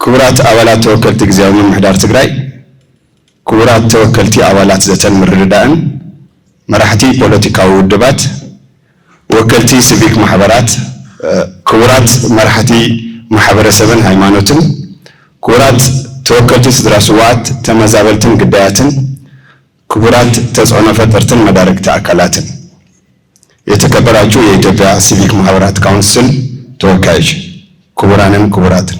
كبرات أولات توكلت جزاوي من محدار تجري كبرات توكلتي أولات زتن مردان مرحتي بوليتيكا ودبات وكلتي سبيك محبرات كبرات مرحتي محبر سبن هايمانوتن كبرات توكلتي سدراسوات تمزابلتن قداياتن كبرات تزعون فترتن مدارك تأكلاتن يتكبراجو يتبع سبيك محبرات كونسل توكاج كبرانن كبراتن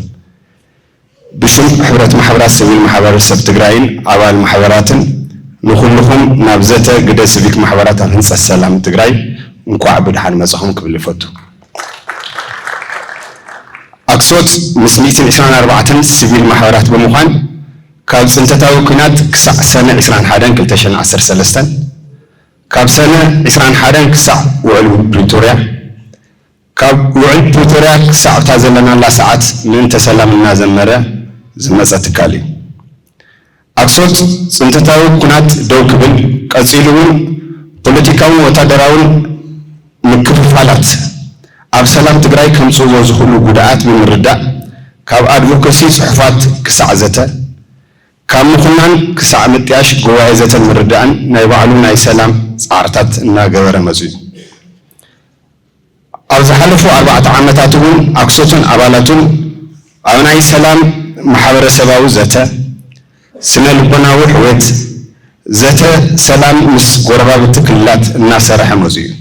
بشم حبرات محبرات سبيل محبرات سبتقرائين عوال محبراتن نخلهم نابزته قد سبيك محبرات هنس السلام تقرأي نكو عبد حال مزحهم قبل فتو أقصد مسميتين 24 سبيل محبرات بمخان كاب سنتتاو كنات كسع سنة 21 كلتشن 10 سلستان كاب سنة 21 كسع وعلو بريتوريا كاب وعلو بريتوريا كسع تازلنا الله ساعات من تسلم الناس المرة زمزة كالي أقصد سنتتاو كنات دو كبل كازيلون بوليتيكاون وتدراون مكففالات أب سلام تقرأي كم صوزو زخلو قدعات بمرداء كاب أدفوكسي صحفات كسعزته كام مخنان كسع متياش قواعزة المرداء نايبعلو ناي سلام صارتات ناقور مزيد أو زحلفو 4 عامتاتون أقصدون أبالاتون أو ناي سلام محاورة سباو زته سنة لبناو حويت زته سلام مس قربا بتكلات الناس رحمه زي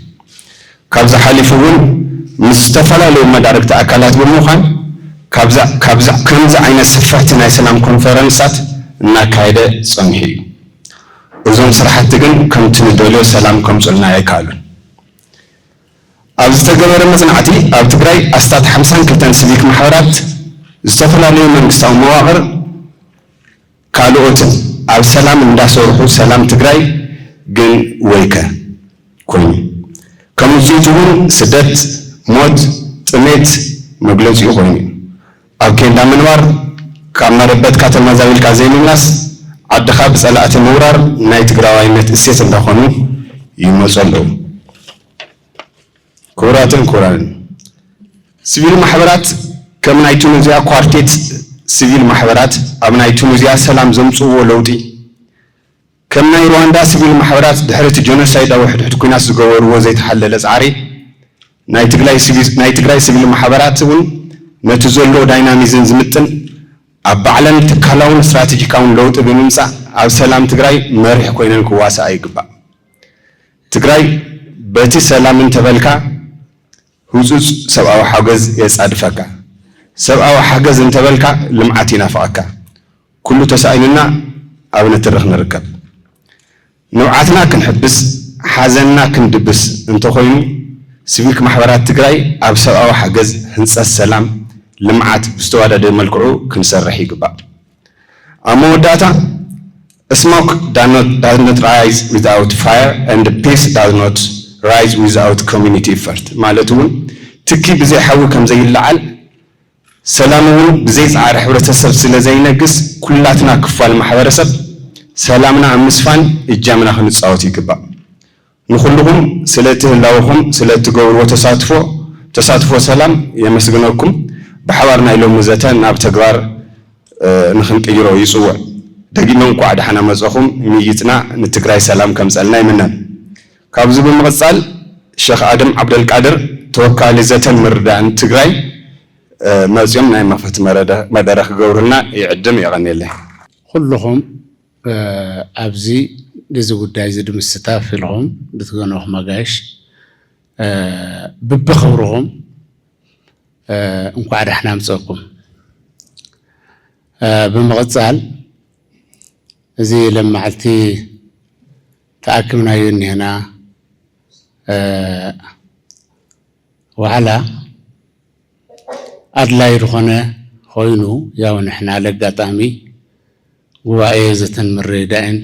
كابزا حليفون مستفلا لو مدارك تأكلات بالمخان كابزا كنز عين سفحتنا سلام كونفرنسات ناكايدة صنحي وزون صراحة تقن كم تندولو سلام كم صلنا يكالون أبز تقبر مزنعتي أب تقرأي أستاذ حمسان كلتن سبيك محاورات استفلا من مستوى مواقر كالوتن أب سلام انداسورحو سلام تقرأي جن ويكا كوني كمزيجون سدت موت تميت مغلوز يغني أب كين دامنوار كامربت كاتل مزاويل كازين الناس عدخاب سلاة مورار نايت قراوينت السيس اندخونو يموصلو كوراتن كوران سبيل محبرات كم نايتونوزيا كوارتيت سبيل محبرات أب نايتونوزيا سلام زمصو ولوطي كم ناي رواندا سبيل محبرات دحرت جونوسايد أو حد كويناس زغور وزيت حلل زعري ناي تግራይ سبيل محبرات ون نتزولو دايناميزم زمتن أب علم تكلاون استراتيجيكاون لوط بممصا أب سلام تግራይ مريح كوينن كواسا أيقبا تግራይ بتي سلام انتبلكا هوزوز سبعو حاجز يصادفكا سبعو حاجز انتبلكا لمعتي نافعكا كله تسائلنا أو نترخ نركب نوعاتنا كنحبس حزننا كندبس انتو خوينو سبيك محبرات تقراي أب سبعو حاجز هنسا السلام لمعات بستوادا دي ملكعو كنسرح يقبا أمو داتا smoke does not rise without fire and peace does not rise without community effort مالتون تكي بزي حاول كم زي اللعل سلامون بزي صار حبرتسب سلا زي نقص كلاتنا كفال محبرسب سلامنا مسفان الجامنا خنصاوت يقبا نخلهم سلته لاوهم سلته قور وتصاتفو سلام يمسغنكم بحوارنا يلوم زتان اب تغبار نخنقيرو يصوع دقيمن قعد حنا مزخم مييتنا نتግራይ سلام كمصلنا يمنا كابز بمقصال شيخ ادم عبد القادر توكال زتن مردان تግራይ مازيوم ناي مفت مدرخ غورنا يعدم يغنيله كلهم ابزي دزي ጉዳይ ዝድም ስታፍ لهم بتغنوه مغاش ببخورهم እንኳን ደህና መጣችሁ بمقصال زي لما علتي تأكمنا هنا ዋላ አድላይ ሆነ ሆይኑ ያው ንሕና ለጋጣሚ ጉባኤ ዘተንምረዳን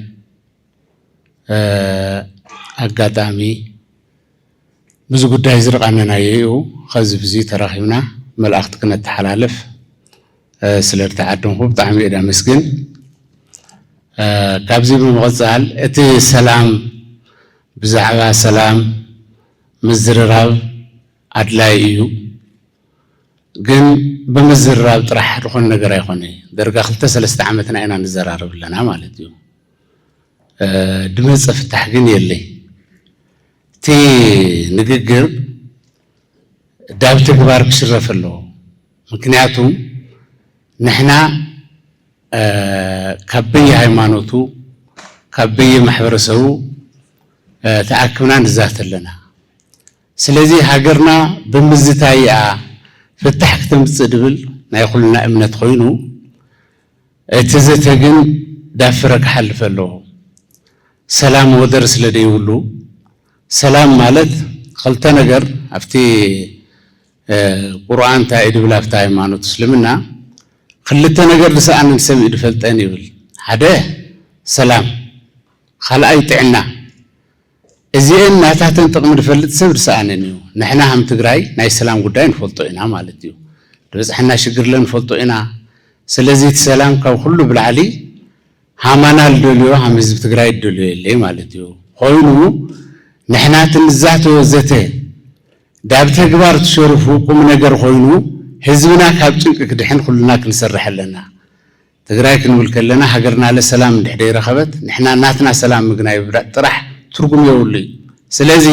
አጋጣሚ ብዙ ጉዳይ ዝርቃነና ይዩ ከዚህ ብዙ ተራኺብና መልእኽት ክነተሓላለፍ ስለተዓደምኩ ብጣዕሚ እየ ዳመስግን ካብዚ ብምቕፃል እቲ ሰላም ብዛዕባ ሰላም ምዝርራብ አድላይ እዩ ግን በምዝርራብ ጥራሕ ዝኾነ ነገር አይኾነ ደርጋ 2-3 ዓመትና ኢና ንዘራረብ ለና ማለት እዩ ድመፅ ፍታሕ ግን የለይ እቲ ንግግር ዳብ ተግባር ክሽረፍ ኣለዎ ምክንያቱም ንሕና ካብየ ሃይማኖቱ ካብየ ማሕበረሰቡ ተኣክብና ንዛት ኣለና ስለዚ ሃገርና ብምዝታይ ፍታሕ ክትምፅእ ድብል ናይ ኩልና እምነት ኮይኑ እቲ ዘተ ግን ዳፍረ ክሓልፍ ኣለዎ ሰላም ወደር ስለ ደይብሉ ሰላም ማለት ክልተ ነገር ኣብቲ ቁርኣን እንታይ ድብል ኣብቲ ሃይማኖት እስልምና ክልተ ነገር ዝሰኣንን ሰብ ይድፈልጠን ይብል ሓደ ሰላም ካልኣይ ጥዕና እዚአን ናታተን ጥቕሚ ድፈልጥ ሰብ ድሰኣንን እዩ ንሕና ሃም ትግራይ ናይ ሰላም ጉዳይ ንፈልጦ ኢና ማለት እዩ ድበፅሕና ሽግር ንፈልጦ ኢና ስለዚ እቲ ሰላም ካብ ኩሉ ብላዕሊ ሃማና ልደልዮ ሃም ህዝቢ ትግራይ ልደልዮ የለይ ማለት እዩ ኮይኑ ንሕና ትንዛተ ወዘተ ዳብ ተግባር ትሸርፉ ቁም ነገር ኮይኑ ህዝብና ካብ ጭንቂ ክድሕን ኩልና ክንሰርሕ ኣለና ትግራይ ክንብል ከለና ሃገርና ለሰላም እንድሕደ ይረኸበት ንሕና ናትና ሰላም ምግናይ ጥራሕ ትርጉም የውሉ ስለዚ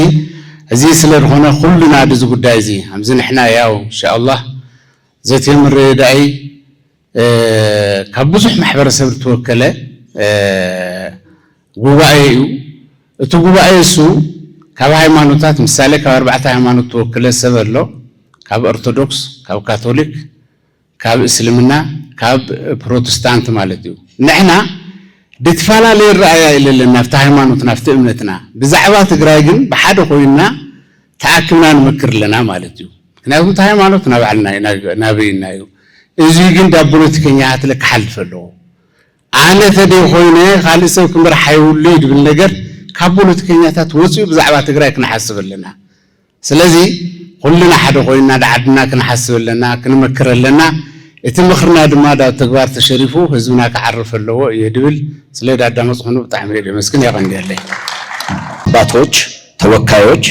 እዚ ስለዝኾነ ኩልና ድዚ ጉዳይ እዚ ከምዚ ንሕና ያው ኢንሻአላህ ዘተምረዳይ ካብ ብዙሕ ማሕበረሰብ ተወከለ ጉባኤ እዩ እቲ ጉባኤ እሱ ካብ ሃይማኖታት ምሳሌ ካብ 4 ሃይማኖት ተወከለ ሰብ ኣሎ ካብ ኦርቶዶክስ ካብ ካቶሊክ ካብ እስልምና ካብ ፕሮቴስታንት ማለት እዩ ንሕና ብትፈላለየ ረኣያ የለና ኣብቲ ሃይማኖትና ኣብቲ እምነትና ብዛዕባ ትግራይ ግን ብሓደ ኮይና ተኣክብና ንመክር ኣለና ማለት እዩ ምክንያቱም እቲ ሃይማኖት ናባዕልና ናበይና እዩ እዚ ግን ዳብ ፖለቲከኛታት ክሓልፍ ኣለዎ ኣነ ተደይ ኮይነ ካልእ ሰብ ክምራሕ ኣይውሉ ይድብል ነገር ካብ ፖለቲከኛታት ወፂኡ ብዛዕባ ትግራይ ክንሓስብ ኣለና ስለዚ ኩልና ሓደ ኮይና ዳዓድና ክንሓስብ ኣለና ክንመክር ኣለና እቲ ምኽርና ድማ ዳብ ተግባር ተሸሪፉ ህዝብና ክዓርፍ ኣለዎ የድብል ስለዳዳመፅኹኑ ብጣዕሚ እየ ደመስግን ያቀንዲያለይ አባቶች ተወካዮች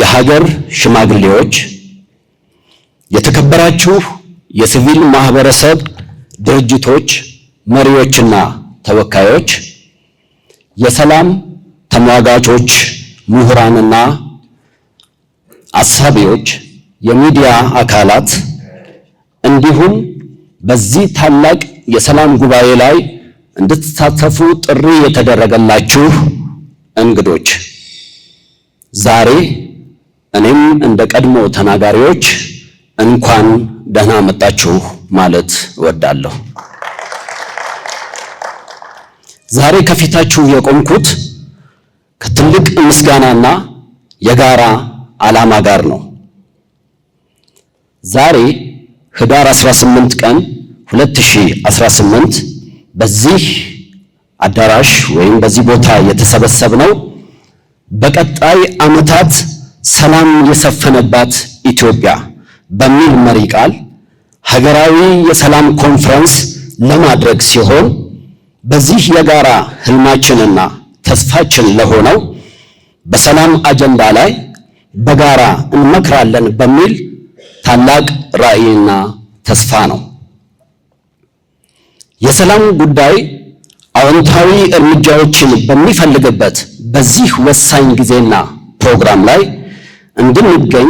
የሀገር ሽማግሌዎች የተከበራችሁ የሲቪል ማህበረሰብ ድርጅቶች መሪዎችና ተወካዮች የሰላም ተሟጋቾች ምሁራንና አሳቢዎች የሚዲያ አካላት እንዲሁም በዚህ ታላቅ የሰላም ጉባኤ ላይ እንድትሳተፉ ጥሪ የተደረገላችሁ እንግዶች ዛሬ እኔም እንደ ቀድሞ ተናጋሪዎች እንኳን ደህና መጣችሁ ማለት እወዳለሁ። ዛሬ ከፊታችሁ የቆምኩት ከትልቅ ምስጋናና የጋራ ዓላማ ጋር ነው። ዛሬ ህዳር 18 ቀን 2018 በዚህ አዳራሽ ወይም በዚህ ቦታ የተሰበሰብነው በቀጣይ ዓመታት ሰላም የሰፈነባት ኢትዮጵያ በሚል መሪ ቃል ሀገራዊ የሰላም ኮንፈረንስ ለማድረግ ሲሆን በዚህ የጋራ ህልማችንና ተስፋችን ለሆነው በሰላም አጀንዳ ላይ በጋራ እንመክራለን በሚል ታላቅ ራዕይና ተስፋ ነው። የሰላም ጉዳይ አዎንታዊ እርምጃዎችን በሚፈልግበት በዚህ ወሳኝ ጊዜና ፕሮግራም ላይ እንድንገኝ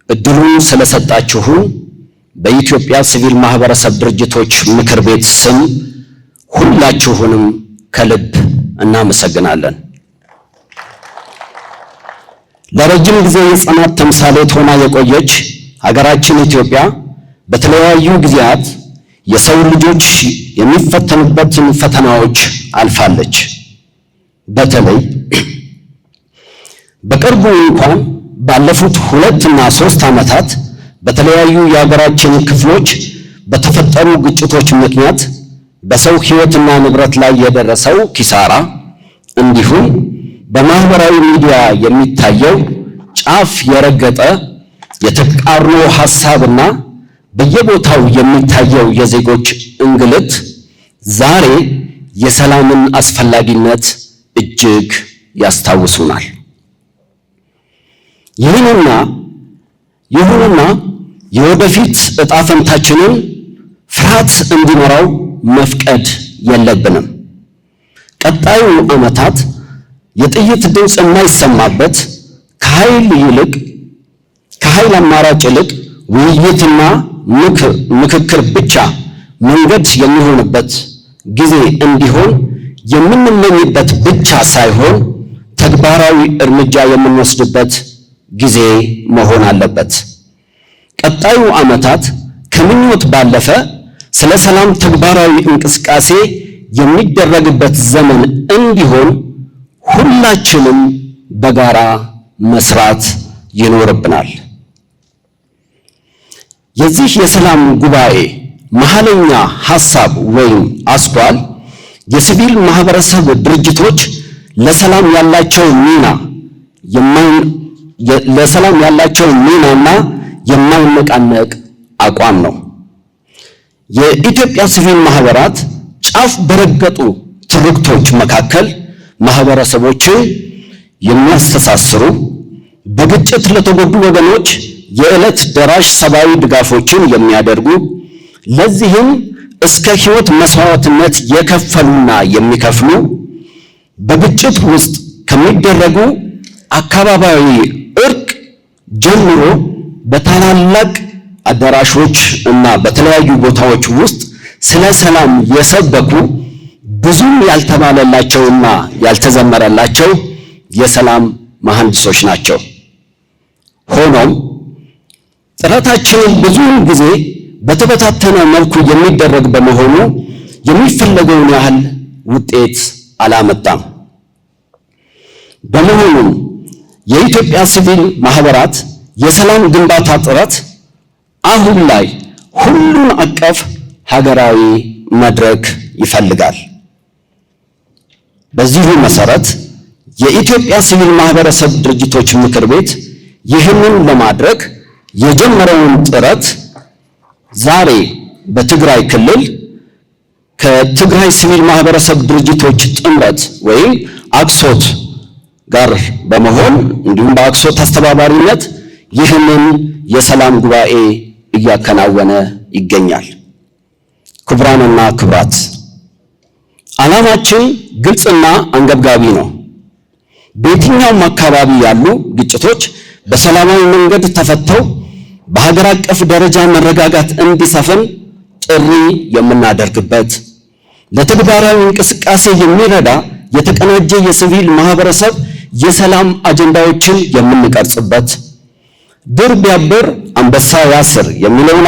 እድሉን ስለሰጣችሁን በኢትዮጵያ ሲቪል ማህበረሰብ ድርጅቶች ምክር ቤት ስም ሁላችሁንም ከልብ እናመሰግናለን። ለረጅም ጊዜ የጽናት ተምሳሌት ሆና የቆየች ሀገራችን ኢትዮጵያ በተለያዩ ጊዜያት የሰው ልጆች የሚፈተኑበትን ፈተናዎች አልፋለች። በተለይ በቅርቡ እንኳን ባለፉት 2 እና 3 ዓመታት በተለያዩ የሀገራችን ክፍሎች በተፈጠሩ ግጭቶች ምክንያት በሰው ሕይወትና ንብረት ላይ የደረሰው ኪሳራ እንዲሁም በማህበራዊ ሚዲያ የሚታየው ጫፍ የረገጠ የተቃርኖ ሐሳብና በየቦታው የሚታየው የዜጎች እንግልት ዛሬ የሰላምን አስፈላጊነት እጅግ ያስታውሱናል። ይሁንና የወደፊት ዕጣ ፈንታችንን ፍርሃት እንዲኖረው መፍቀድ የለብንም። ቀጣዩ ዓመታት የጥይት ድምፅ የማይሰማበት ከኃይል አማራጭ ይልቅ ውይይትና ምክክር ብቻ መንገድ የሚሆንበት ጊዜ እንዲሆን የምንመኝበት ብቻ ሳይሆን ተግባራዊ እርምጃ የምንወስድበት ጊዜ መሆን አለበት። ቀጣዩ ዓመታት ከምኞት ባለፈ ስለ ሰላም ተግባራዊ እንቅስቃሴ የሚደረግበት ዘመን እንዲሆን ሁላችንም በጋራ መስራት ይኖርብናል። የዚህ የሰላም ጉባኤ መሐለኛ ሐሳብ ወይም አስኳል የሲቪል ማህበረሰብ ድርጅቶች ለሰላም ያላቸው ሚናና የማይነቃነቅ አቋም ነው። የኢትዮጵያ ሲቪል ማህበራት ጫፍ በረገጡ ትርክቶች መካከል ማህበረሰቦችን የሚያስተሳስሩ፣ በግጭት ለተጎዱ ወገኖች የዕለት ደራሽ ሰብአዊ ድጋፎችን የሚያደርጉ፣ ለዚህም እስከ ሕይወት መስዋዕትነት የከፈሉና የሚከፍሉ፣ በግጭት ውስጥ ከሚደረጉ አካባቢያዊ እርቅ ጀምሮ በታላላቅ አዳራሾች እና በተለያዩ ቦታዎች ውስጥ ስለ ሰላም የሰበኩ ብዙም ያልተባለላቸውና ያልተዘመረላቸው የሰላም መሐንዲሶች ናቸው። ሆኖም ጥረታችንን ብዙውን ጊዜ በተበታተነ መልኩ የሚደረግ በመሆኑ የሚፈለገውን ያህል ውጤት አላመጣም። በመሆኑም የኢትዮጵያ ሲቪል ማህበራት የሰላም ግንባታ ጥረት አሁን ላይ ሁሉን አቀፍ ሀገራዊ መድረክ ይፈልጋል። በዚሁ መሰረት የኢትዮጵያ ሲቪል ማህበረሰብ ድርጅቶች ምክር ቤት ይህንን ለማድረግ የጀመረውን ጥረት ዛሬ በትግራይ ክልል ከትግራይ ሲቪል ማህበረሰብ ድርጅቶች ጥምረት ወይም አክሶት ጋር በመሆን እንዲሁም በአክሶት አስተባባሪነት ይህንን የሰላም ጉባኤ እያከናወነ ይገኛል። ክቡራንና ክቡራት፣ ዓላማችን ግልጽና አንገብጋቢ ነው። በየትኛውም አካባቢ ያሉ ግጭቶች በሰላማዊ መንገድ ተፈተው በሀገር አቀፍ ደረጃ መረጋጋት እንዲሰፍን ጥሪ የምናደርግበት፣ ለተግባራዊ እንቅስቃሴ የሚረዳ የተቀናጀ የሲቪል ማህበረሰብ የሰላም አጀንዳዎችን የምንቀርጽበት፣ ድር ቢያብር አንበሳ ያስር የሚለውን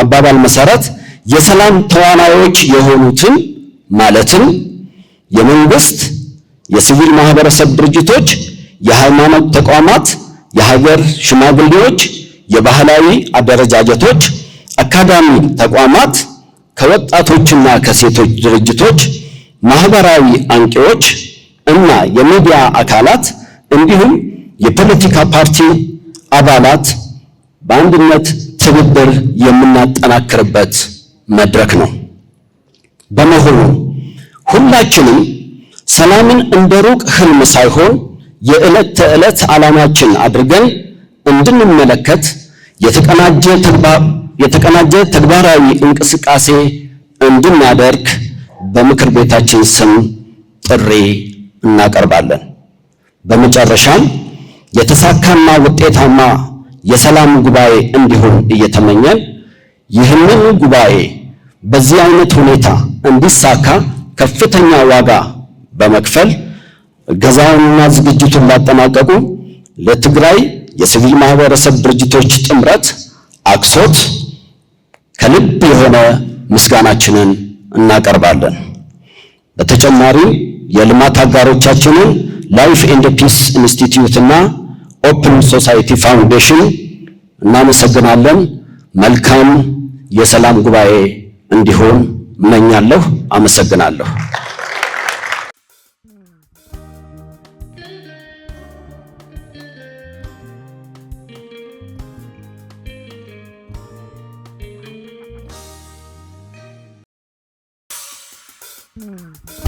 አባባል መሰረት የሰላም ተዋናዮች የሆኑትን ማለትም የመንግስት፣ የሲቪል ማህበረሰብ ድርጅቶች፣ የሃይማኖት ተቋማት፣ የሀገር ሽማግሌዎች፣ የባህላዊ አደረጃጀቶች፣ አካዳሚ ተቋማት፣ ከወጣቶችና ከሴቶች ድርጅቶች፣ ማህበራዊ አንቂዎች እና የሚዲያ አካላት እንዲሁም የፖለቲካ ፓርቲ አባላት በአንድነት ትብብር የምናጠናክርበት መድረክ ነው። በመሆኑ ሁላችንም ሰላምን እንደ ሩቅ ህልም ሳይሆን የዕለት ተዕለት ዓላማችን አድርገን እንድንመለከት የተቀናጀ ተግባራዊ እንቅስቃሴ እንድናደርግ በምክር ቤታችን ስም ጥሪ እናቀርባለን። በመጨረሻም የተሳካና ውጤታማ የሰላም ጉባኤ እንዲሆን እየተመኘን ይህንን ጉባኤ በዚህ አይነት ሁኔታ እንዲሳካ ከፍተኛ ዋጋ በመክፈል እገዛውንና ዝግጅቱን ላጠናቀቁ ለትግራይ የሲቪል ማህበረሰብ ድርጅቶች ጥምረት አክሶት ከልብ የሆነ ምስጋናችንን እናቀርባለን። በተጨማሪም የልማት አጋሮቻችንን ላይፍ ኤንድ ፒስ ኢንስቲትዩት እና ኦፕን ሶሳይቲ ፋውንዴሽን እናመሰግናለን። መልካም የሰላም ጉባኤ እንዲሆን እመኛለሁ። አመሰግናለሁ። Mm.